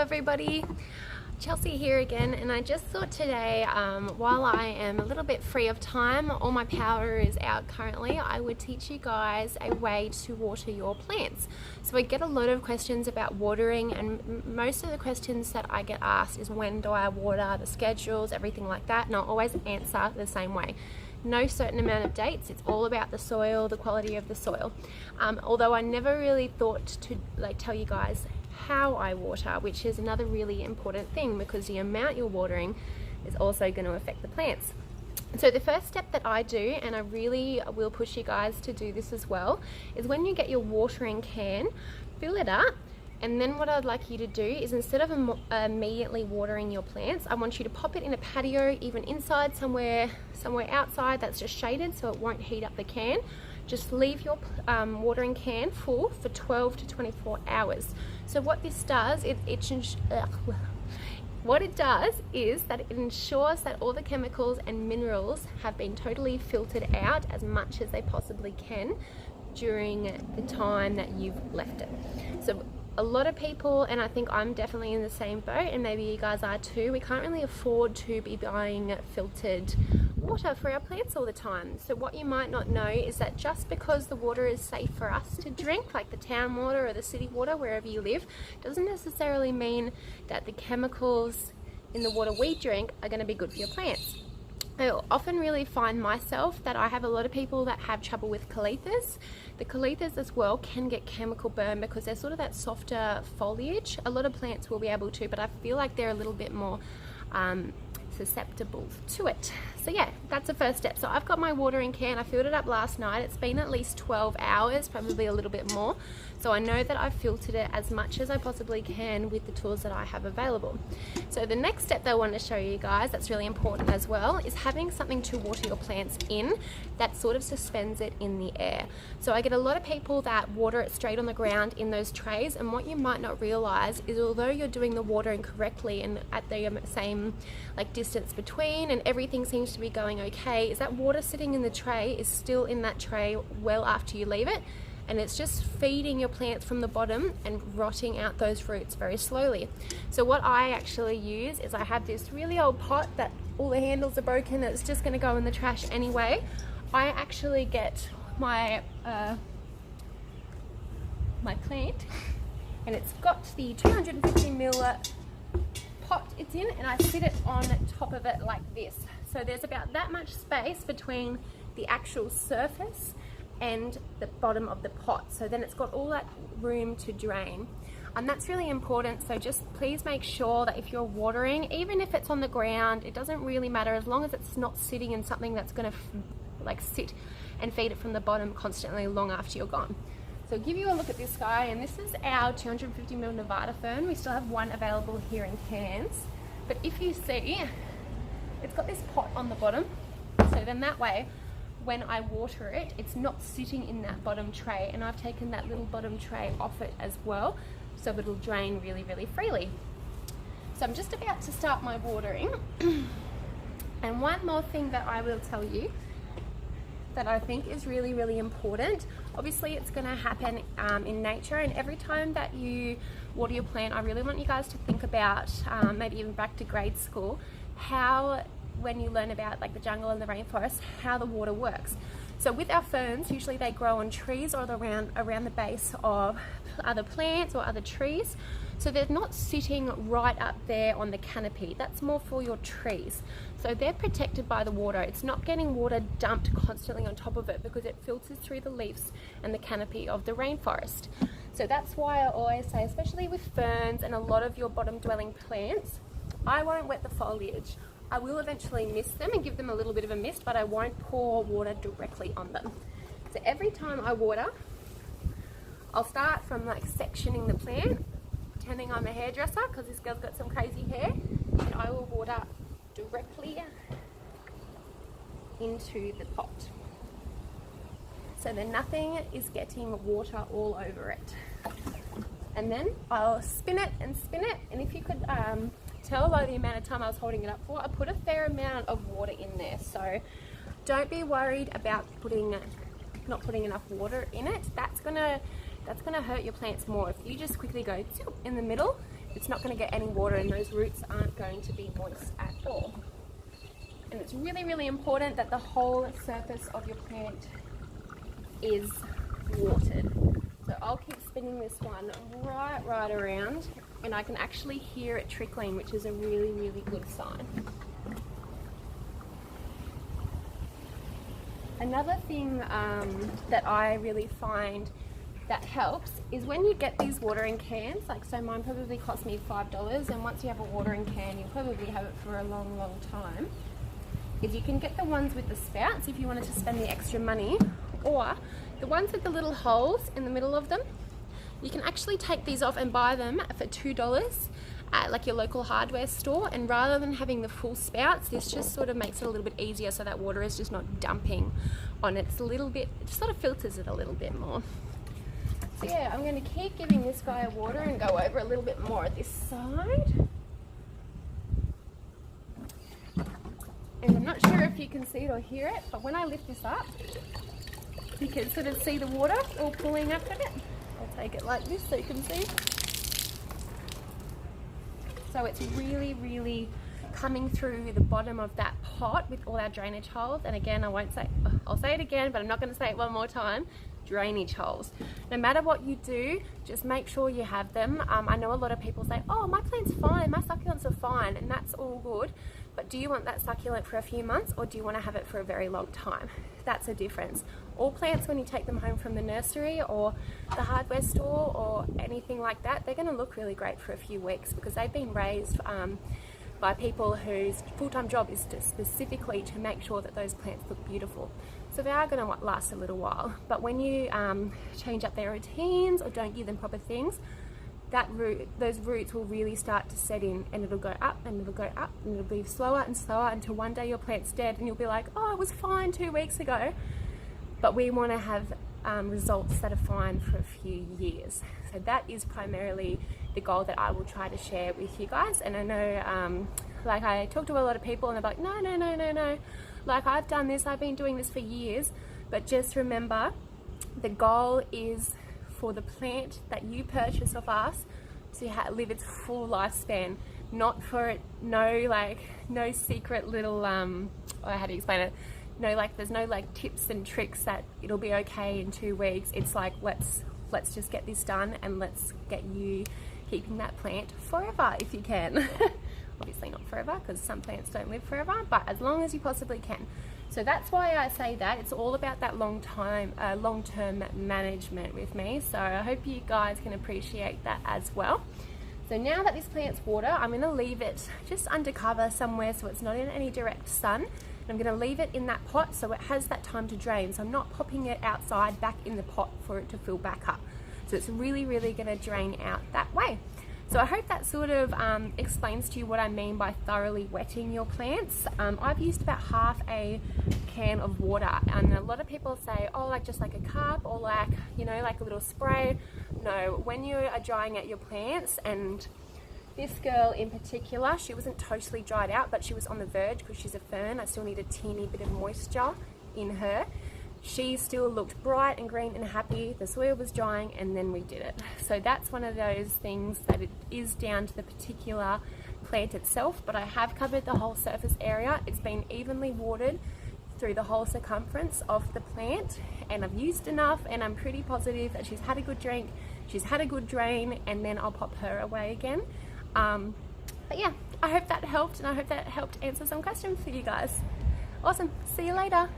everybody, Chelsea here again, and I just thought today, while I am a little bit free of time, all my power is out currently, I would teach you guys a way to water your plants. So I get a lot of questions about watering, and most of the questions that I get asked is when do I water, the schedules, everything like that, and I'll always answer the same way. No certain amount of dates, it's all about the soil, the quality of the soil. Although I never really thought to tell you guys how I water, which is another really important thing because the amount you're watering is also going to affect the plants. So the first step that I do, and I really will push you guys to do this as well, is when you get your watering can, fill it up. And then what I'd like you to do is, instead of immediately watering your plants, I want you to pop it in a patio, even inside somewhere outside that's just shaded so it won't heat up the can. Just leave your watering can full for 12 to 24 hours. So what this does, what it does is that it ensures that all the chemicals and minerals have been totally filtered out as much as they possibly can during the time that you've left it. So a lot of people, and I think I'm definitely in the same boat, and maybe you guys are too, we can't really afford to be buying filtered water for our plants all the time. So what you might not know is that just because the water is safe for us to drink, like the town water or the city water wherever you live, doesn't necessarily mean that the chemicals in the water we drink are going to be good for your plants. I often really find myself that I have a lot of people that have trouble with callethas. The callethas as well can get chemical burn because they're sort of that softer foliage. A lot of plants will be able to, but I feel like they're a little bit more susceptible to it. So yeah, that's the first step. So I've got my watering can, I filled it up last night. It's been at least 12 hours, probably a little bit more. So I know that I've filtered it as much as I possibly can with the tools that I have available. So the next step that I want to show you guys that's really important as well is having something to water your plants in that sort of suspends it in the air. So I get a lot of people that water it straight on the ground in those trays, and what you might not realize is although you're doing the watering correctly and at the same distance between and everything seems to be going okay, is that water sitting in the tray is still in that tray well after you leave it, and it's just feeding your plants from the bottom and rotting out those roots very slowly. So what I actually use is I have this really old pot that all the handles are broken, it's just going to go in the trash anyway. I actually get my my plant, and it's got the 250ml pot it's in, and I sit it on top of it like this. So there's about that much space between the actual surface and the bottom of the pot, so then it's got all that room to drain, and that's really important. So just please make sure that if you're watering, even if it's on the ground, it doesn't really matter as long as it's not sitting in something that's going to sit and feed it from the bottom constantly long after you're gone. So give you a look at this guy, and this is our 250ml Nevada fern. We still have one available here in cans, but if you see, it's got this pot on the bottom, so then that way when I water it, it's not sitting in that bottom tray, and I've taken that little bottom tray off it as well, so it'll drain really, really freely. So I'm just about to start my watering. And one more thing that I will tell you that I think is really, really important. Obviously it's going to happen in nature, and every time that you water your plant, I really want you guys to think about, maybe even back to grade school, how when you learn about the jungle and the rainforest, how the water works. So with our ferns, usually they grow on trees or around the base of other plants or other trees. So they're not sitting right up there on the canopy. That's more for your trees. So they're protected by the water. It's not getting water dumped constantly on top of it because it filters through the leaves and the canopy of the rainforest. So that's why I always say, especially with ferns and a lot of your bottom dwelling plants, I won't wet the foliage. I will eventually mist them and give them a little bit of a mist, but I won't pour water directly on them. So every time I water, I'll start from sectioning the plant, pretending I'm a hairdresser because this girl's got some crazy hair, and I will water directly into the pot. So then nothing is getting water all over it. And then I'll spin it, and if you could tell by the amount of time I was holding it up for, I put a fair amount of water in there. So don't be worried about not putting enough water in it. That's gonna hurt your plants more. If you just quickly go in the middle, it's not going to get any water and those roots aren't going to be moist at all. And it's really, really important that the whole surface of your plant is watered. So I'll keep spinning this one right around, and I can actually hear it trickling, which is a really, really good sign. Another thing that I really find that helps is when you get these watering cans, like so mine probably cost me $5, and once you have a watering can you'll probably have it for a long, long time, is you can get the ones with the spouts if you wanted to spend the extra money, or the ones with the little holes in the middle of them. You can actually take these off and buy them for $2 at like your local hardware store, and rather than having the full spouts, this just sort of makes it a little bit easier so that water is just not dumping on it. It's a little bit, it just sort of filters it a little bit more. So yeah, I'm going to keep giving this guy water and go over a little bit more at this side. And I'm not sure if you can see it or hear it, but when I lift this up, you can sort of see the water all pulling up in it. I'll take it like this so you can see. So it's really, really coming through the bottom of that pot with all our drainage holes. And again, I'll say it again, but I'm not going to say it one more time. Drainage holes. No matter what you do, just make sure you have them. I know a lot of people say, oh, my plant's fine, my succulents are fine, and that's all good. But do you want that succulent for a few months, or do you want to have it for a very long time? That's a difference. All plants, when you take them home from the nursery or the hardware store or anything like that, they're going to look really great for a few weeks because they've been raised by people whose full-time job is specifically to make sure that those plants look beautiful. So they are going to last a little while. But when you change up their routines or don't give them proper things, those roots will really start to set in, and it'll go up and it'll go up and it'll be slower and slower until one day your plant's dead and you'll be like, oh, it was fine 2 weeks ago. But we want to have results that are fine for a few years. So that is primarily the goal that I will try to share with you guys. And I know, like I talk to a lot of people and they're like, no. Like I've done this, I've been doing this for years. But just remember, the goal is for the plant that you purchase of us to live its full lifespan, not for it, no secret little, how do you explain it? No, like there's no like tips and tricks that it'll be okay in 2 weeks. It's like, let's just get this done and let's get you keeping that plant forever if you can. Obviously not forever because some plants don't live forever, but as long as you possibly can. So that's why I say that it's all about that long-term management with me. So I hope you guys can appreciate that as well. So now that this plant's water, I'm going to leave it just under cover somewhere so it's not in any direct sun. I'm going to leave it in that pot so it has that time to drain. So I'm not popping it outside back in the pot for it to fill back up. So it's really, really going to drain out that way. So I hope that sort of explains to you what I mean by thoroughly wetting your plants. I've used about half a can of water, and a lot of people say, oh, like just like a cup or like, you know, like a little spray. No, when you are drying out your plants, and this girl in particular, she wasn't totally dried out, but she was on the verge because she's a fern. I still need a teeny bit of moisture in her. She still looked bright and green and happy. The soil was drying and then we did it. So that's one of those things that it is down to the particular plant itself, but I have covered the whole surface area. It's been evenly watered through the whole circumference of the plant, and I've used enough, and I'm pretty positive that she's had a good drink, she's had a good drain, and then I'll pop her away again. But yeah, I hope that helped, and I hope that helped answer some questions for you guys. Awesome. See you later.